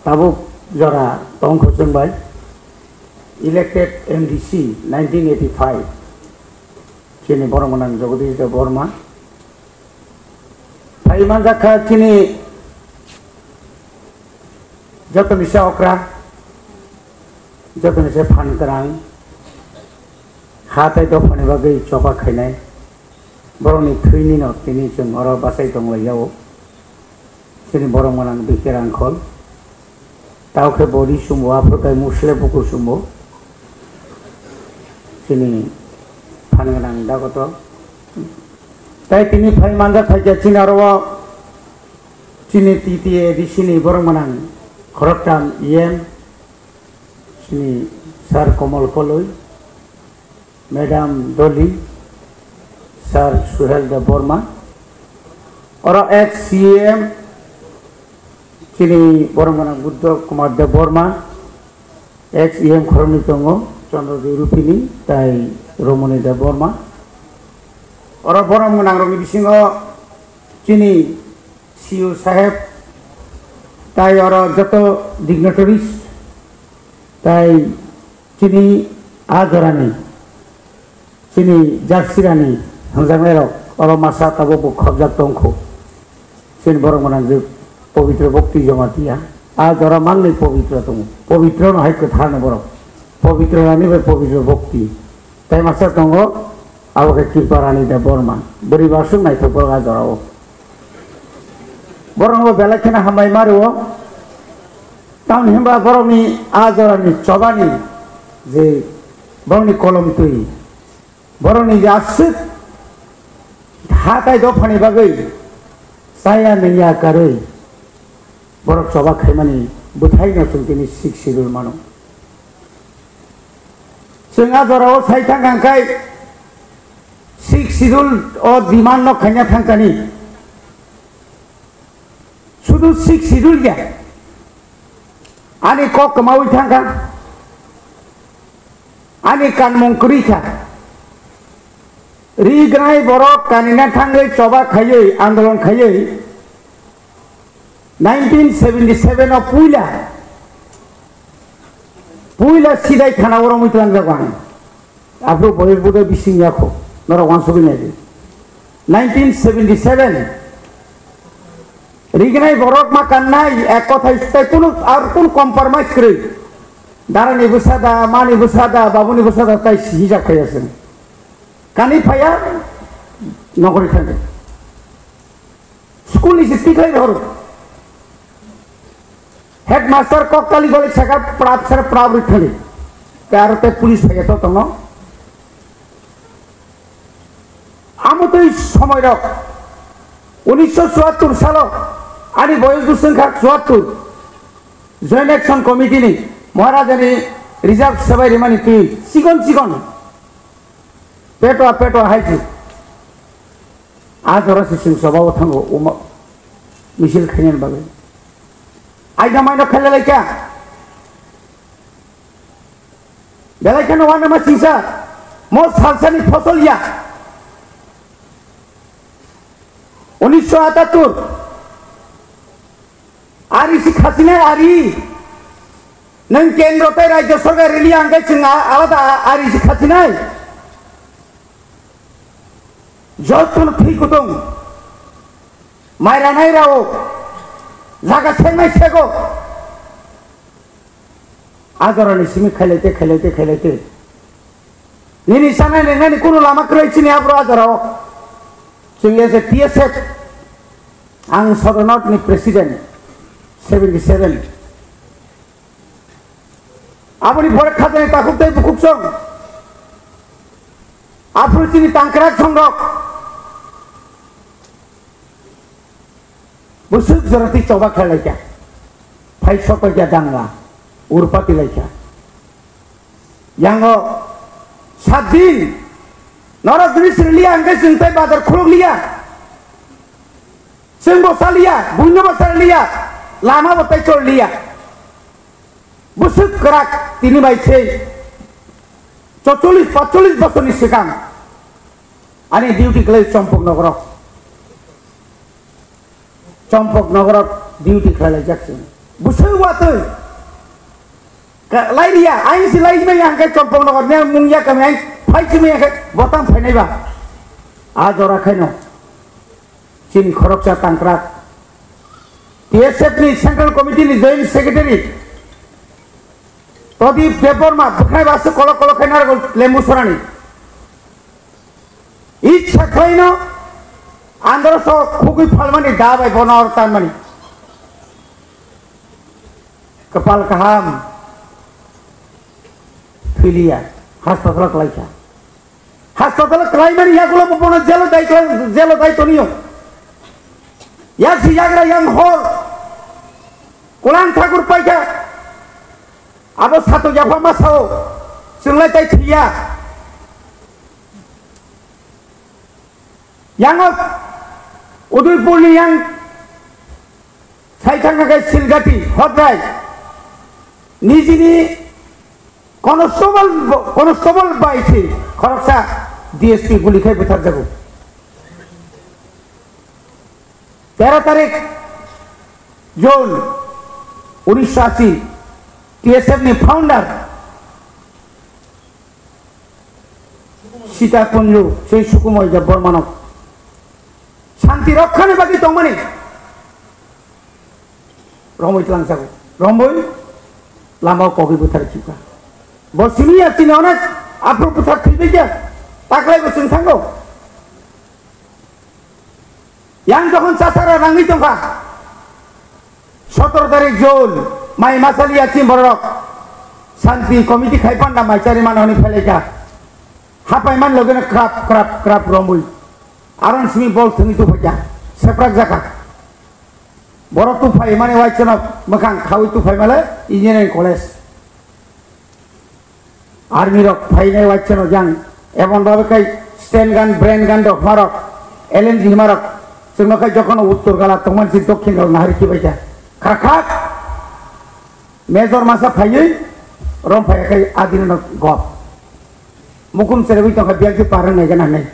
tabuk jora tong khosung bai elected MDC 1985 chini Boromanang Jagadish De Burma Paiman Jakha chini joto misa okra joto misa phan karang hatai dofani bagai choba khainai boroni thuini no tini chung oro basai tong laiyao chini Boromanang bikirang khol tauke bodi sumo aprokai musle buku sumo chini phan karang dagoto tai tini Paiman Jakha chini aro chini titi di sini Boromanang Khoroktam IM sini Sir Komal Koloi Madam Dolly Sir Suhel De Burma और ex-CM sini Boromanang Buddha Kumar De Burma ex-EM Khoroni Tongo Chandra Rupini tai Romani De Burma और Boromanang Romi Bisingo sini CU Saheb tai oro joto dignitaries tai chini Ajarani chini Jarsirani Hangjangairok oro masa tabo khobjak tongkho chini Boromanang je pavitra bhakti jamatia Ajara manni pavitra tong pavitra no hai katha na borok pavitra rani be pavitra bhakti tai masa tongo aboke Kirparani De Burma beri basung nai thopor Ajarao Borong bela kena hamai maru tahun hamba borong ni Ajarani cobani je borong ni kolom tui borong ni jasut hatai dofani bagai saya nenya karoi borong coba khaimani buthai na chungtini sik sidul mano sing Ajarao sai thang kai sik sidul o diman no khanya thangkani sudu sik sidul ya ani kok kemau thangka ani kan mongkri kha rigrai borok kanina thangai coba khayei andolon khayei 1977 of puila sidai thana oro muitlang jagwan apro boyer bude bising yakho nora wansugi nei 1977 Rignai borok makan nai ekotha istai kuno ar kun compromise kri darani busada mani busada babuni busada tai hijab khayasen kani phaya nokori khande school is tikai hor headmaster kokkali gole saka prapsar pravri khande karate police phaya to tono amotoi somoy rok 1974 সাল ani boyos dusangkha 74 joint action committee ni maharajani reserve sabai remani tui sikon peto haiji Ajara sing sabao thango uma misil khainen bagai aida maino khale laika belai kano wana ma sisa mo salsani fosoliya 1978 Ari si khasina ari nang kendro tai rajya sarkar reli angkai chinga alada ari si khasina jotun phikutung maira nai rao jaga sengai sego Ajara ni simi khailete nini sana neni kuno lama krai chini abro Ajara sing as a TSF ang Southernot ni president 77 apuni bore khadane takuk tai bukuk song apuni chini tangkrak songrok busuk jarati coba khalaika phai sopa ja dangla urpati laika yango 7 din nora dris liya angkai sintai badar khuluk liya sing bosa liya bunyo bosa liya lama botai chor liya busuk kerak tini bai chei 44-45 bosor ni sikang ani duty kelai Champok Nagor duty kelai Jackson busuwatu lairia aing si lai mai angkai compong nokor ne mungya kami aing phai chimi angkai botang phai nai ba ajora khaino chin khoroksa tangkrak TSF ni Central Committee ni Joint Secretary Todip Deborma bukai basu kolok khainar lembu sorani ইচ্ছা coin আন্দরস খুবই ফলমানি দাবাই বনার তানমানি কপাল কাহাম ফিলিয়া হাসপাতাল ক্লাইছা হাসপাতাল ক্লাইমানি ইয়াগুলো বপন jello দায়িত্ব নিও ইয়া সিজাগরা young হর কোলান ঠাকুর পাইকা আবো সাতো জাফা মাসাও সিংলাই তাই থিয়া yang Udaipur ni yang saya tanggakai Silgati hotrai ni sini konstable baisi khoroksa DSP guli khai betar jago 13 तारीख June 1980 TSF ni founder Sita Kunju sei Sukumoy Bormanok শান্তি রক্ষানে বাকি তমানে রমই লাংসাগো রমই লামাও কগি বুথার চিকা বসিনি আছিনে অনেক আপর বুথার থইবে যা তাকলাই বসিন থাঙ্গো ইয়াং যখন চাচারা রাঙ্গি তঙ্কা 17 তারিখ জুন মাই মাসালি আছি বড়রক শান্তি কমিটি খাইপান্ডা মাইচারি মানহনি ফেলেকা হাপাইমান লগেনে ক্রাপ ক্রাপ ক্রাপ রমই Aran simi bol tuni tu faja seprak zakat borok tu fai mane wajana makang khawi tu fai male engineering college army rok fai nai wajana jang ebon babe kai stand gun brain gun dok marok LNG marok singno kai jokono uttor gala toman si dokhin gal nahari ki baja khakak major masa fai rom fai kai adin no gop mukum serebi to biak ki parang nai jana nai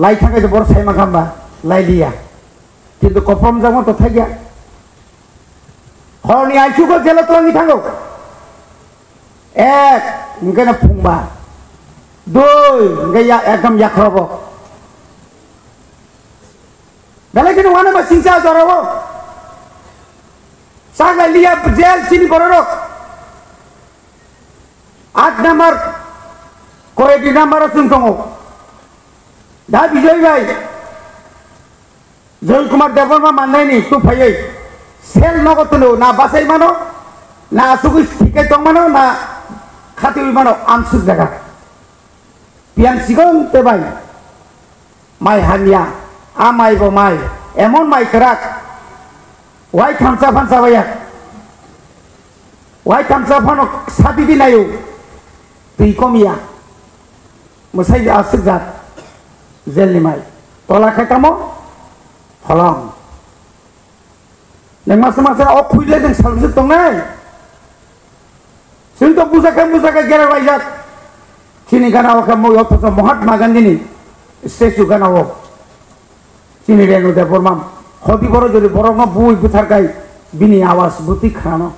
লাই থাকে যে বড় সাইমা খাম্বা লাই লিয়া কিন্তু কপম যাবো তো থাকিয়া হরনি আইসুকো জেলা তলাঙ্গি থাকো এক ইনকে ফুংবা দুই ইনকে একদম ইয়াখরব বেলা কিন্তু ওয়ানে বা সিংসা জরাবো সাগলাই লিয়া জেল চিনি বড় 8 নাম্বার কয়েকটি নাম্বার শুনতো दा विजय भाई जय कुमार देवबर्मा माननायनि तु फायै सेल नगतनो ना बासाय मानो ना सुगु ठीकै दं मानो ना खाति मानो आमसुक जागा पियान सिगन ते भाई माइ हानिया आ माइ बो माइ एमन माइ कराक वाइ थामसा फानसा बाया वाइ थामसा फानो साबि दिनायो दै कमिया मोसाइ आसुक जात Zel ni mai, tolak kamu, holong. Neng masa-masa ok kuile neng salbut tongai. Sinto pusaka kira wajak. Sini kana awak kamu yau pasal Mahatma Gandhi ni, statue kana awak. Sini dia nu Deborma, khoti boro jadi boro ma bui putar kai, bini awas buti khano.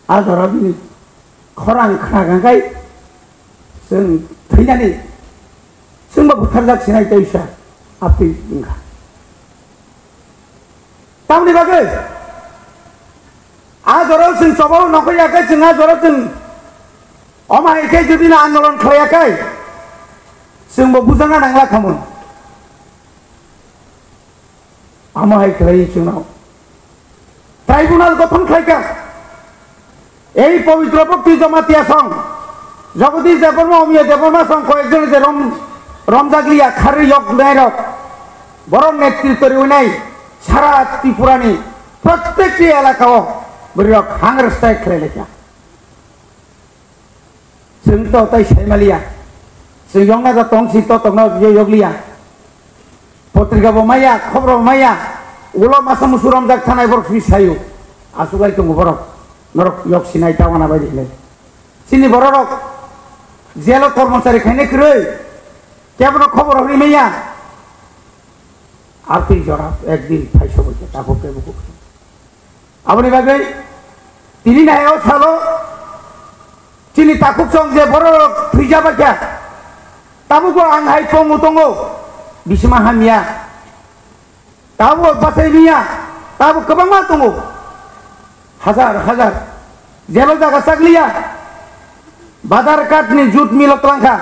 Adara bini, khorang khana kai, sen thina ni. Semua bukan sinai taisha api enggak. Tahu ni bagai? Azorol sing sobol nokoya kai sing azorol sing omah ikai jadi na andolon kaya kai. Sing babuzanga nangla kamun. Amah ikai sing nau. Tribunal gotong kaya. এই পবিত্র ভক্তি Jamatia song Jagadish Debbarma অমিয়া Debbarma song কয়েকজন যে রমজাগলিয়া খারি ইয়ক নাইরক বড় নেতৃত্বের Unai সারা ত্রিপুরানি প্রত্যেকটি এলাকাও বড় হাংরস্তায় খেলে লেখা সিংতো তাই সাইমালিয়া সিংনা যা তংসি তো তংনা ইয়গলিয়া পত্রিকা বমাইয়া খবর বমাইয়া উলো মাসা মুসু রমজাগ থানায় বড় ফিসাইও আসুগাই তো বড় নরক ইয়ক সিনাই টাওয়ানা বাই দিলে সিনি বড় রক জেল কর্মচারী খাইনে ক্রয় কেবল খবর হলি মাইয়া আর তুই জড়া একদিন ফাইসা বলছে তাকে বুক আপনি বাগে তিনি নাও সালো তিনি তাকুক সং যে বড় ফ্রিজা বাক্যা তাবুকো আং হাই তঙ্গু তঙ্গু বিসিমা হামিয়া তাবো বাসাই মিয়া তাবো কবাংমা তঙ্গু হাজার হাজার जेलो जागा सागलिया बाजार काट नि जुट मिलो तलांखा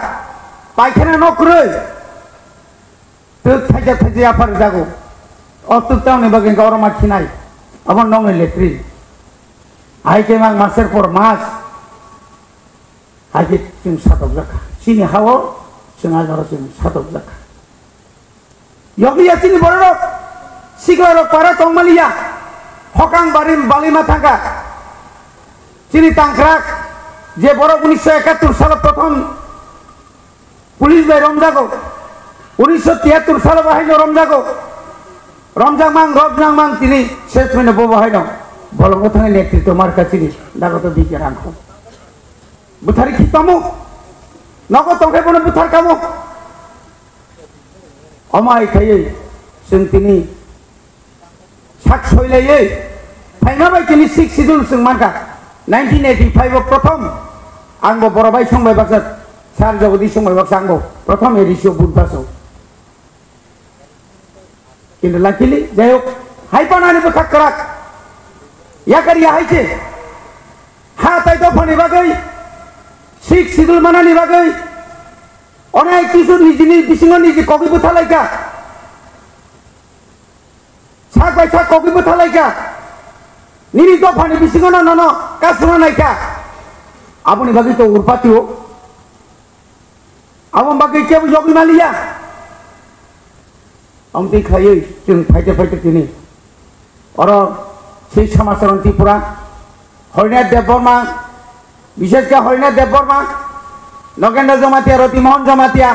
पायखाना नक्रै तो थाइजा थाइजा आफार जागो अतुताव ने बागे गौरमा खिनाय अबन नंग लेट्री आइके मांग मासेर पर मास आइके जों सादब जाखा सिनि हावो जों आजाराव जों सादब जाखा यगिया सिनि बररो सिगलारो पारा तंमालिया हकां बारिम बालिमा थांगा চিনি তাংক্রাক যে বড় 1971 সালে প্রথম পুলিশ বাই রমজাগো 1973 সালে বাহিনী রমজাগো রমজাং মাং তিনি শেষ মিনে বাহিনী বলঙ্গ থানে নেতৃত্ব মার্কা চিনি দাগত দিকে রাখো বুথারি খিতামু নগদ তংখে বনে বুথার কামু অমাই খাইয়ে जों তিনি সাক সইলাইয়ে ফাইনা বাই তিনি 6 শিডিউল जों মার্কা 1985 प्रथम आंबो बरबाई संबाय बाक्सा सार जगदी संबाय बाक्सा आंबो प्रथम एडिसियो बुधबासो किन्तु लाकिलि जायक हाइपानानि बखाकराक याकारिया हाइचे हा ताइ दफानि बागै सिक्स सिडुल मानानि बागै अनेक किसु निजिनि बिसिङाव निजि कबिबो थालायका साक बाय साक कबिबो थालायका निरी दफानि बिसिङाव न कासुना नायका आबुनि बागै तो उरपातियो आबुन बागै केबो जगि मालिया आमति खायै जों फाइते फाइते तिनि अर সেই समाचार त्रिपुरा हरिनाथ देव बर्मा विशेषकर हरिनाथ देव बर्मा नगेन्द्र जमातिया रतिमोहन जमातिया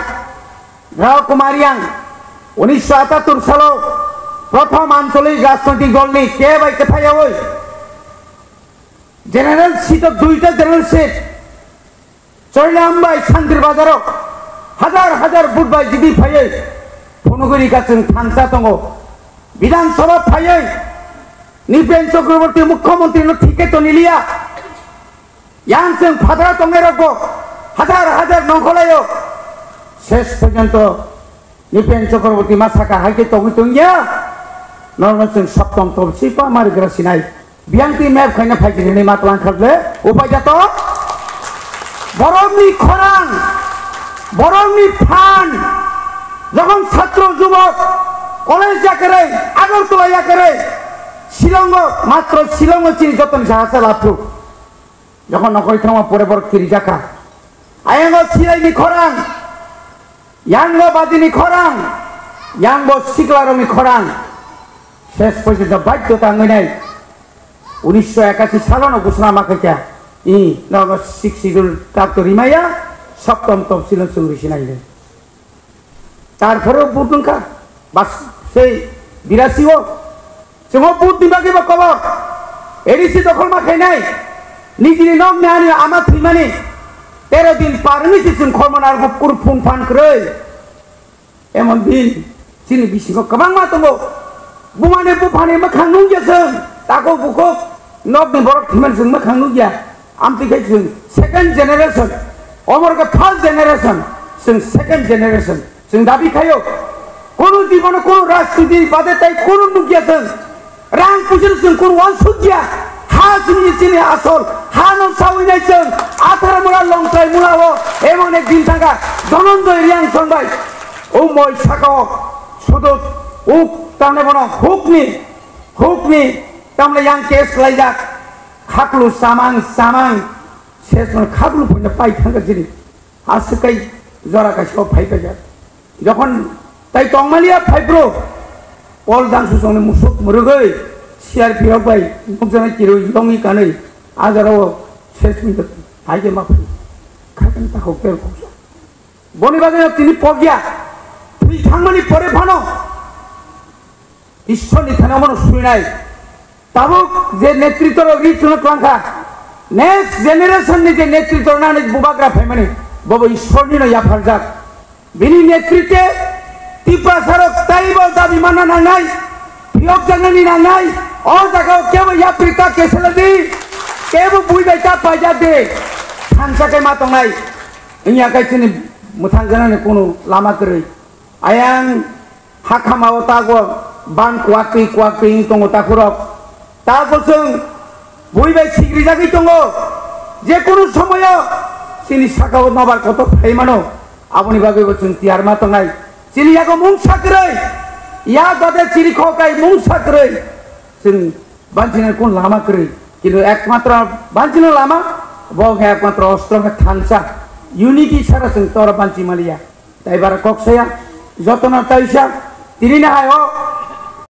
राव कुमारियां 1978 सालाव प्रथम आंचलिक राजनैतिक दलनि के बाय केथायाव जेनारेल सीट दुईटा जेनारेल सीट चरलामबाई सान्दिर बाजाराव हाजार हाजार बुट बाय जिबि फायै फनुगुरि गाचों थांसा दङ विधानसभा फायै निपेन चक्रवर्ती मुख्यमंत्री ठीके तो निलिया yang जों फादरा दंगेरावखौ हाजार हाजार नंखलायो शेष पर्यन्त निपेन चक्रवर्ती मासाका हाइके तगि दंगिया नर्मल जों सप्तम तबसि पा मारिग्रा सिनाय बियांति मैप खायना फाइजिनि मातलां खारले उपाय जातो बरमनि खरां बरमनि फान যখন ছাত্র যুবক কলেজ যাকরে আগরতলা যাকরে শিলং মাত্র শিলং চিনি যতন সাহায্য লাভু যখন নকরি থামা পরে বড় কিরি জাকা আয়াঙ্গ সিলাইনি খরাং ইয়াঙ্গ বাদিনি খরাং ইয়াঙ্গ সিগলারমি খরাং শেষ পর্যন্ত বাধ্যতা নাই 1981 সালন ঘোষণা মাখাইকা ই নগ শিডিউল কাকতো রিমাইয়া সপ্তম তফসিল চৌরিশি নাইলে তারপরেও বুট নঙ্কা বাস সেই 82 जों बुट दिबागे बा खबर एडिसि दखल माखाय नाय निजिनि नम नानि आमा थैमानि 13 दिन पारनि जों खरमानार गुपुर फुं फान ख्रै एमन दिन सिनि बिसिखौ गोबां मा दङ बुमाने बुफाने मोखां नुगियासों ताखौ बुखौ नबनि बरक थैमान जों मोखां नुगिया आमतिखाय जों सेकेन्ड जेनेरेशन अमरगा फार्स्ट जेनेरेशन जों सेकेन्ड जेनेरेशन जों दाबिखायो कोनो जीवने कोनो राजनीति बादे ताइ कोनो नुगियासों रां पुजन जों कोनो वान सुगिया हा जोंनि चिनि आसल हा न सावैनाय जों आथार मुला लंथाय मुलावो एमन एक दिन थांगा धनन्जय रियां संबाय ओ मय साकाव सुदुत उक तामने बनो हुकनि तामने यां केस लायजा खाकलु सामां शेष मन खाकलु फैना पाइ थांगा जिनि आसुकाय जराका सो फाइबाय যখন তাই টংমালিয়া ফাইব্রো অল দাংসু সঙ্গে মুসুক মুরগৈ সিআরপি হবাই মুখজনে কিরো ইলংই কাनै আজারাও শেষ মিনিট হাইকে মাফি খাবেন তাকো কের কস বনিবাগে তিনি পগিয়া তুই থাংমানি পরে ফানো ঈশ্বরনি থানা মন শুইনাই তাবুক যে নেতৃত্ব রিচুন ক্লাঙ্কা নেক্সট জেনারেশন নি যে নেতৃত্ব নানি বুবাগ্রা ফাইমানি বব ঈশ্বরনি ন ইয়াফারজাক बिनी नेतृत्वे टिपा सरक ताइबो दाबी माना नांनाय बियोग जानानि नांनाय अ जागाव केबो या प्रिका केसलदि केबो बुइबायता पाइजादे थांसाके मा तंनाय इया काइसनि मुथां जानानै कोनो लामा करै आयां हाखामाव तागो बान कुवाक्रि तंगो ताखुरक ताबोसों बुइबाय सिग्रिजागै तंगो जे कोनो समय सिनि साकाव नबार कत फाइमानो आबनि बागै बचन तियार मा तंनाय सिनि यागो मुंसाक्रै या गदे चिरि खकाय मुंसाक्रै जों बानचिना कोन लामा करै किन्तु एकमात्र बानचिना लामा बग एकमात्र अस्त्र थानसा यूनिटी सारा जों तोरा बानचि मालिया ताइबार कक्साया जतना ताइसा तिनि ना हायो